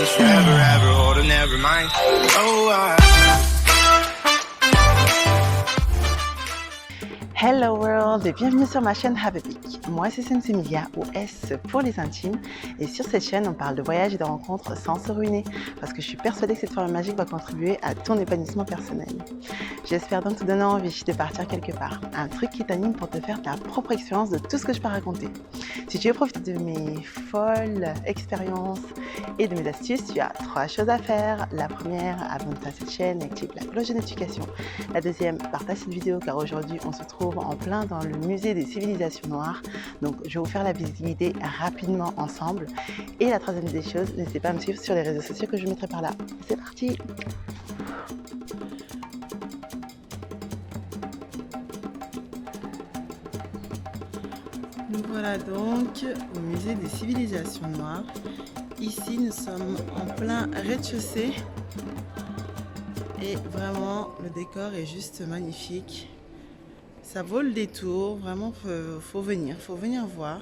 us forever, ever, hold on, never mind. Oh, Hello world et bienvenue sur ma chaîne Have a Peek. Moi c'est Sensemilia ou S pour les intimes et sur cette chaîne on parle de voyage et de rencontres sans se ruiner parce que je suis persuadée que cette formule magique va contribuer à ton épanouissement personnel. J'espère donc te donner envie de partir quelque part, un truc qui t'anime pour te faire ta propre expérience de tout ce que je peux raconter. Si tu veux profiter de mes folles expériences et de mes astuces, tu as 3 choses à faire. La première, abonne-toi à cette chaîne et active la cloche de notification. La deuxième, partage cette vidéo car aujourd'hui on se trouve en plein dans le musée des civilisations noires. Donc je vais vous faire la visibilité rapidement ensemble. Et la troisième des choses, n'hésitez pas à me suivre sur les réseaux sociaux que je mettrai par là. C'est parti! Nous voilà donc au musée des civilisations noires. Ici nous sommes en plein rez-de-chaussée et vraiment le décor est juste magnifique. Ça vaut le détour, vraiment faut venir voir.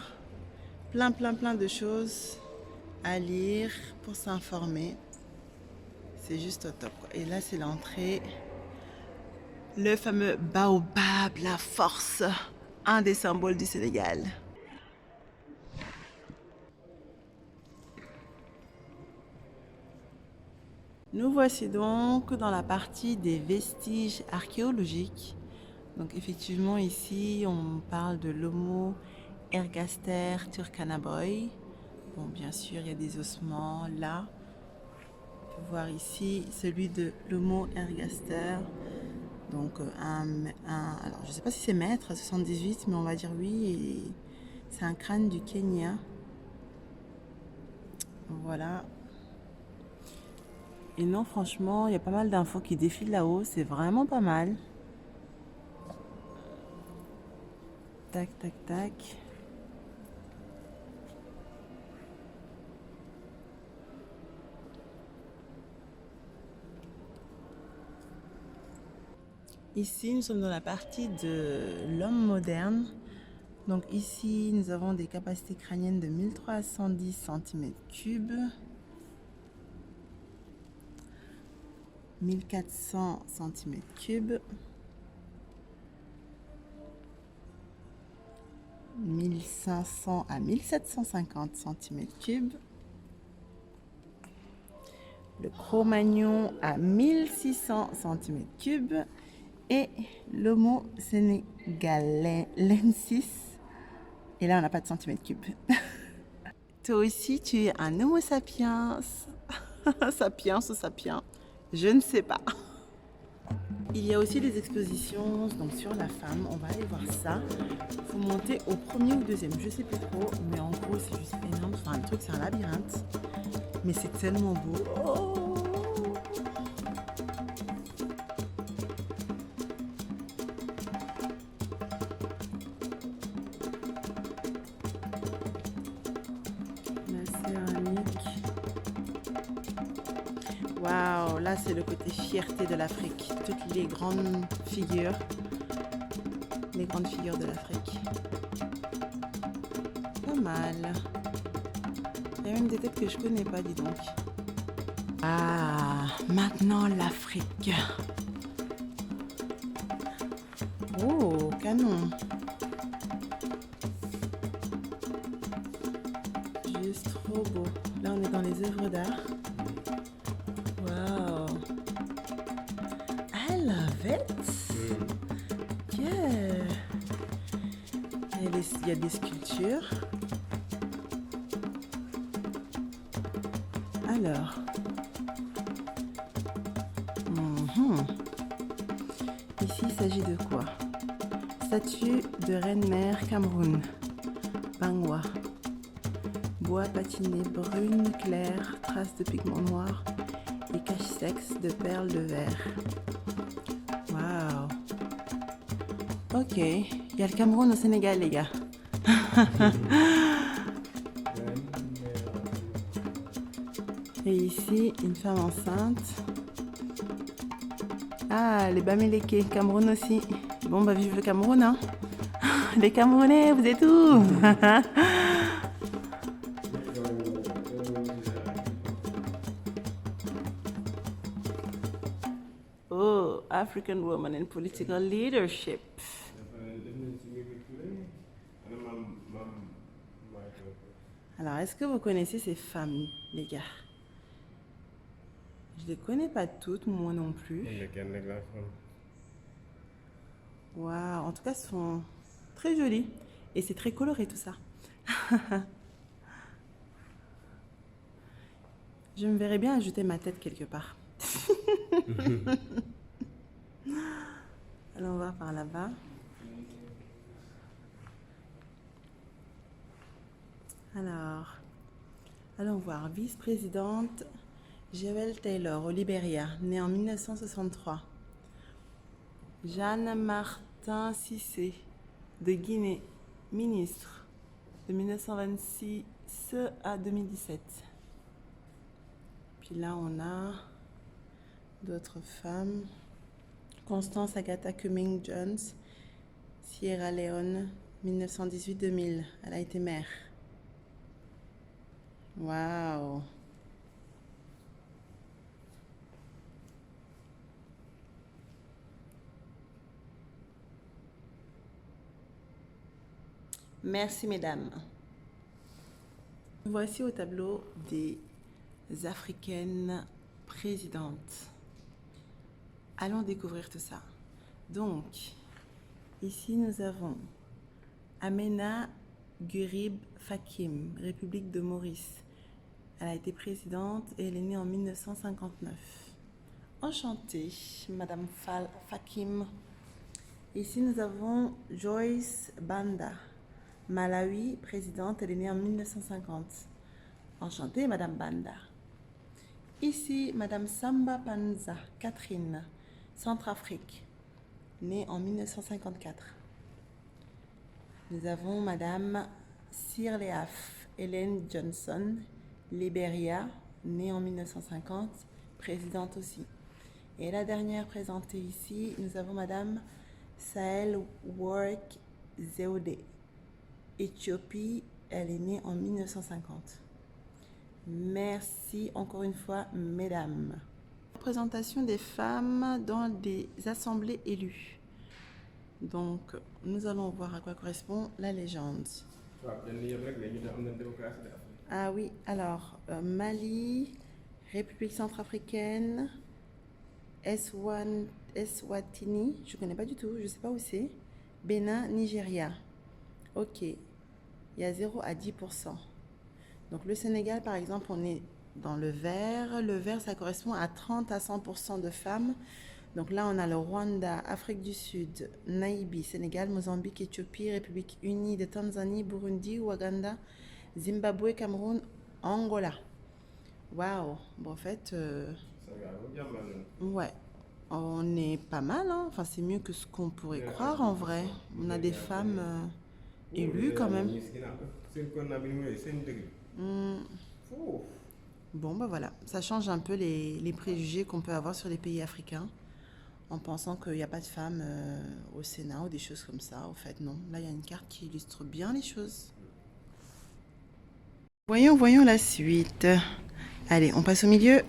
Plein de choses à lire pour s'informer. C'est juste au top, quoi. Et là c'est l'entrée. Le fameux baobab, la force, un des symboles du Sénégal. Nous voici donc dans la partie des vestiges archéologiques. Donc effectivement ici on parle de l'Homo ergaster turkanaboy. Bon, bien sûr il y a des ossements là. On peut voir ici celui de l'Homo ergaster. Donc alors je ne sais pas si c'est mètre 78 mais on va dire oui. Et c'est un crâne du Kenya. Voilà. Et non, franchement il y a pas mal d'infos qui défilent là-haut, c'est vraiment pas mal. Tac, tac, tac. Ici, nous sommes dans la partie de l'homme moderne. Donc ici, nous avons des capacités crâniennes de 1310 cm3, 1400 cm3, 1500 à 1750 cm3, le Cro-Magnon à 1600 cm3 et l'Homo senegalensis. Et là, on n'a pas de centimètres cubes. Toi aussi, tu es un Homo sapiens. Sapiens ou sapiens, je ne sais pas. Il y a aussi des expositions donc sur la femme, on va aller voir ça. Il faut monter au premier ou deuxième, je sais plus trop, mais en gros c'est juste énorme. Enfin, le truc c'est un labyrinthe, mais c'est tellement beau. Oh, la céramique. Waouh, là c'est le côté fierté de l'Afrique. Toutes les grandes figures de l'Afrique. Pas mal. Il y a même des têtes que je connais pas, dis donc. Ah, maintenant l'Afrique. Oh, canon. Juste trop beau. Là on est dans les œuvres d'art. Wow. I love it. Yeah. Il y a des sculptures. Alors. Ici, il s'agit de quoi? Statue de reine-mère Cameroun. Bangwa. Bois patiné brune claire, traces de pigments noirs et cache-sexe de perles de verre. Waouh. Ok, il y a le Cameroun au Sénégal, les gars. Et ici, une femme enceinte. Ah, les Bamileke, Cameroun aussi. Bon, bah vive le Cameroun, hein. Les Camerounais, vous êtes où? African women in political leadership. Alors, est-ce que vous connaissez ces femmes, les gars? Je les connais pas toutes, moi non plus. Waouh, en tout cas, elles sont très jolies. Et c'est très coloré tout ça. Je me verrais bien ajouter ma tête quelque part. Allons voir par là-bas. Alors, allons voir. Vice-présidente Jewel Taylor au Libéria, née en 1963. Jeanne Martin Cissé de Guinée, ministre de 1926 à 2017. Puis là, on a d'autres femmes. Constance Agatha Cumming Jones, Sierra Leone, 1918-2000. Elle a été mère. Waouh! Merci, mesdames. Voici au tableau des Africaines présidentes. Allons découvrir tout ça. Donc, ici nous avons Amena Gurib Fakim, République de Maurice. Elle a été présidente et elle est née en 1959. Enchantée, Madame Fakim. Ici nous avons Joyce Banda, Malawi, présidente, elle est née en 1950. Enchantée, Madame Banda. Ici, Madame Samba Panza, Catherine, Centrafrique, née en 1954. Nous avons Madame Sirleaf Hélène Johnson, Libéria, née en 1950, présidente aussi. Et la dernière présentée ici, nous avons Madame Sahel Work Zewde, Éthiopie, elle est née en 1950. Merci encore une fois, mesdames. Présentation des femmes dans des assemblées élues. Donc, nous allons voir à quoi correspond la légende. Ah oui, alors, Mali, République centrafricaine, Eswatini, je ne connais pas du tout, je ne sais pas où c'est. Bénin, Nigeria. Ok, il y a 0 à 10%. Donc le Sénégal, par exemple, on est dans le vert. Le vert, ça correspond à 30 à 100% de femmes. Donc là, on a le Rwanda, Afrique du Sud, Namibie, Sénégal, Mozambique, Éthiopie, République unie de Tanzanie, Burundi, Ouganda, Zimbabwe, Cameroun, Angola. Waouh! Bon, en fait, ouais, on est pas mal, hein? Enfin, c'est mieux que ce qu'on pourrait croire en vrai. On a des femmes élues quand même. Bon, bah voilà, ça change un peu les préjugés qu'on peut avoir sur les pays africains en pensant qu'il n'y a pas de femmes au Sénat ou des choses comme ça. Au fait, non. Là, il y a une carte qui illustre bien les choses. Voyons la suite. Allez, on passe au milieu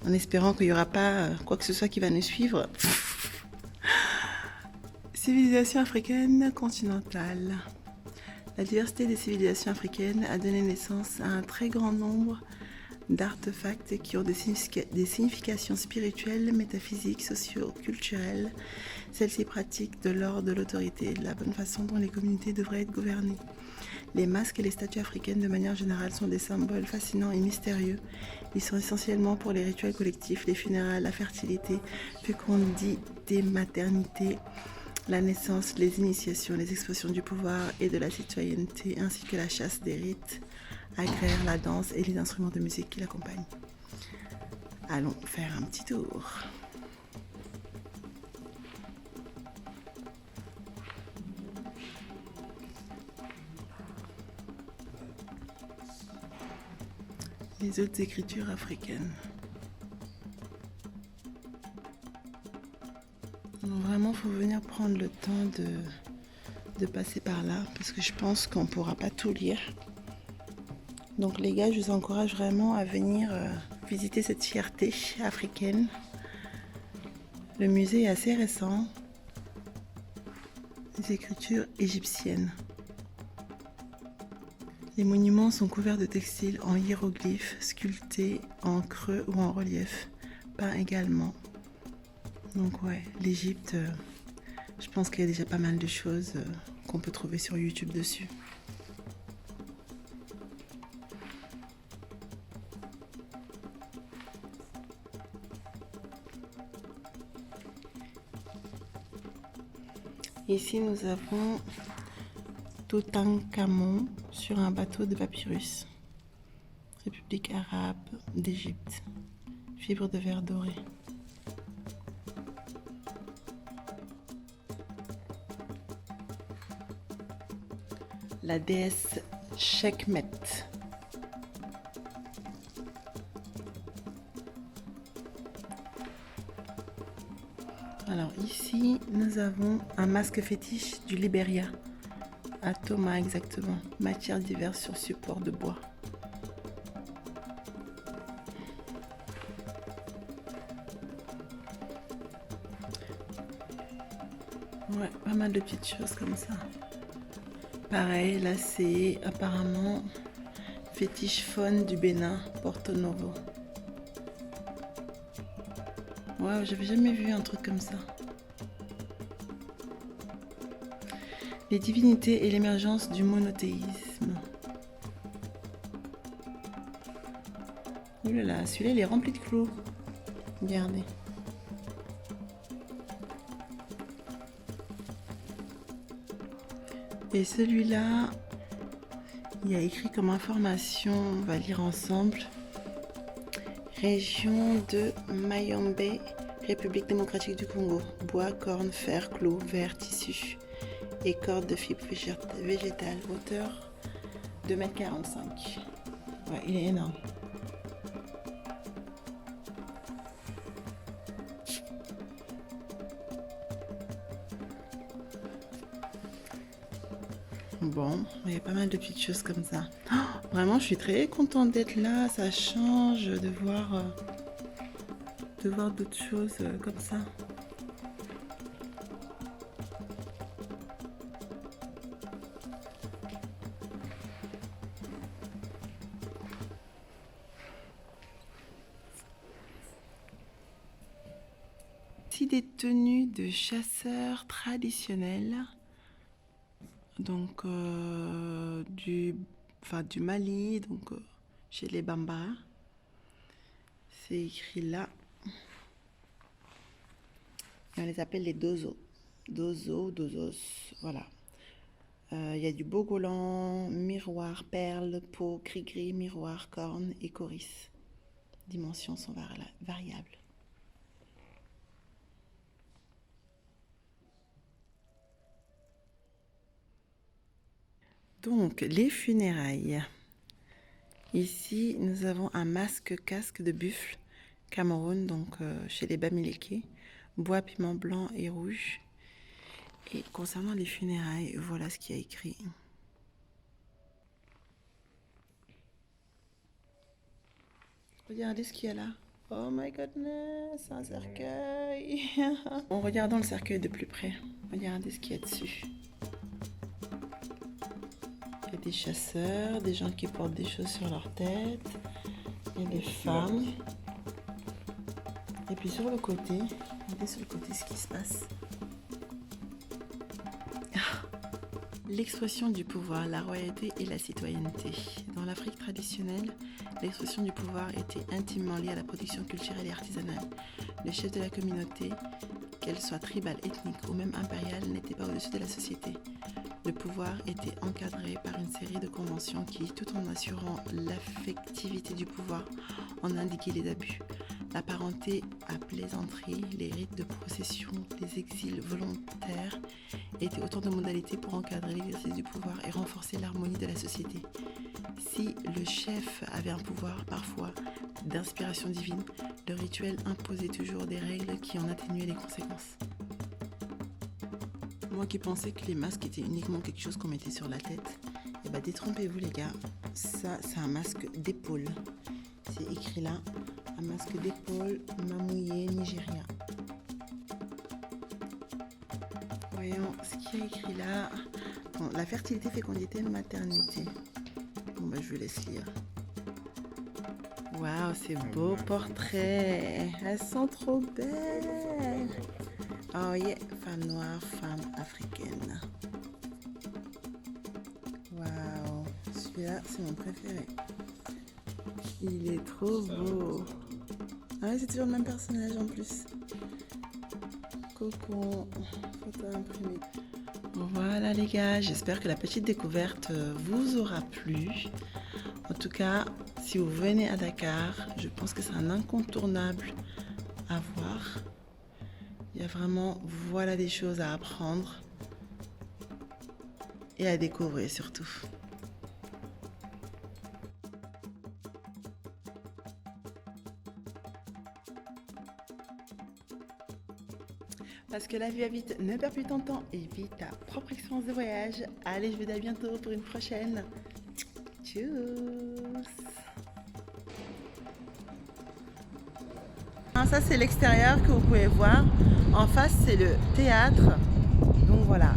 en espérant qu'il n'y aura pas quoi que ce soit qui va nous suivre. Civilisation africaine continentale. La diversité des civilisations africaines a donné naissance à un très grand nombre d'artefacts qui ont des significations spirituelles, métaphysiques, socio-culturelles. Celles-ci pratiquent de l'ordre de l'autorité et de la bonne façon dont les communautés devraient être gouvernées. Les masques et les statues africaines de manière générale sont des symboles fascinants et mystérieux. Ils sont essentiellement pour les rituels collectifs, les funérailles, la fertilité, fécondité, maternité, la naissance, les initiations, les expressions du pouvoir et de la citoyenneté, ainsi que la chasse des rites agraires, la danse et les instruments de musique qui l'accompagnent. Allons faire un petit tour. Les autres écritures africaines. Donc vraiment, il faut venir prendre le temps de passer par là parce que je pense qu'on ne pourra pas tout lire. Donc les gars, je vous encourage vraiment à venir visiter cette fierté africaine. Le musée est assez récent. Les écritures égyptiennes. Les monuments sont couverts de textiles en hiéroglyphes, sculptés en creux ou en relief, peints également. Donc ouais, l'Égypte, je pense qu'il y a déjà pas mal de choses qu'on peut trouver sur YouTube dessus. Ici, nous avons Toutankhamon sur un bateau de papyrus. République arabe d'Égypte. Fibre de verre doré. La déesse Sekhmet. Alors ici, nous avons un masque fétiche du Libéria, à Thomas exactement, matières diverses sur support de bois. Ouais, pas mal de petites choses comme ça. Pareil, là c'est apparemment fétiche faune du Bénin, Porto Novo. Ouais, j'avais jamais vu un truc comme ça. Les divinités et l'émergence du monothéisme. Ouh là là, celui-là il est rempli de clous. Regardez. Et celui-là, il y a écrit comme information, on va lire ensemble. Région de Mayombe, République démocratique du Congo. Bois, cornes, fer, clous, verre, tissu et cordes de fibres végétales. Hauteur 2,45 m. Ouais, il est énorme. Bon, il y a pas mal de petites choses comme ça. Oh, vraiment, je suis très contente d'être là. Ça change de voir d'autres choses comme ça. Ici, des tenues de chasseurs traditionnels. Donc du Mali, donc chez les Bambara. C'est écrit là. Et on les appelle les Dozo. Dozos, voilà. Il y a du bogolan, miroir, perles, peau, gris-gris, miroir, cornes et coris. Dimensions sont variables. Donc, les funérailles. Ici, nous avons un masque-casque de buffle, Cameroun, donc chez les Bamileke, bois, piment blanc et rouge. Et concernant les funérailles, voilà ce qu'il y a écrit. Regardez ce qu'il y a là. Oh my goodness, un cercueil. En regardant le cercueil de plus près, regardez ce qu'il y a dessus. Il y a des chasseurs, des gens qui portent des choses sur leur tête. Il y a des femmes. Et puis sur le côté, regardez sur le côté ce qui se passe. L'expression du pouvoir, la royauté et la citoyenneté. Dans l'Afrique traditionnelle, l'expression du pouvoir était intimement liée à la production culturelle et artisanale. Le chef de la communauté, qu'elle soit tribale, ethnique ou même impériale, n'était pas au-dessus de la société. Le pouvoir était encadré par une série de conventions qui, tout en assurant l'affectivité du pouvoir, en indiquaient les abus. La parenté à plaisanterie, les rites de procession, les exils volontaires étaient autant de modalités pour encadrer l'exercice du pouvoir et renforcer l'harmonie de la société. Si le chef avait un pouvoir parfois d'inspiration divine, le rituel imposait toujours des règles qui en atténuaient les conséquences. Moi qui pensais que les masques étaient uniquement quelque chose qu'on mettait sur la tête, eh ben détrompez-vous les gars, ça c'est un masque d'épaule. C'est écrit là, un masque d'épaule, Mamouye, Nigeria. Voyons ce qu'il y a écrit là. Bon, la fertilité, fécondité, maternité. Bon, bah, je vous laisse lire. Waouh, ces beaux portraits. Elles sont trop belles. Oh yeah, femme noire, femme africaine. Waouh, celui-là, c'est mon préféré. Il est trop beau. Ah ouais, c'est toujours le même personnage en plus. Cocon, photo imprimée. Voilà les gars, j'espère que la petite découverte vous aura plu. En tout cas, si vous venez à Dakar, je pense que c'est un incontournable à voir. Il y a vraiment, voilà, des choses à apprendre et à découvrir surtout. Parce que la vie va vite, ne perds plus ton temps et vis ta propre expérience de voyage. Allez, je vous dis à bientôt pour une prochaine. Tchuss. Ça c'est l'extérieur que vous pouvez voir. En face c'est le théâtre. Donc voilà.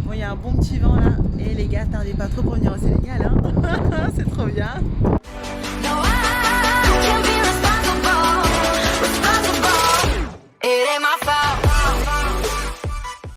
Bon, il y a un bon petit vent là. Et les gars, tardez pas trop pour venir au Sénégal. Hein. C'est trop bien.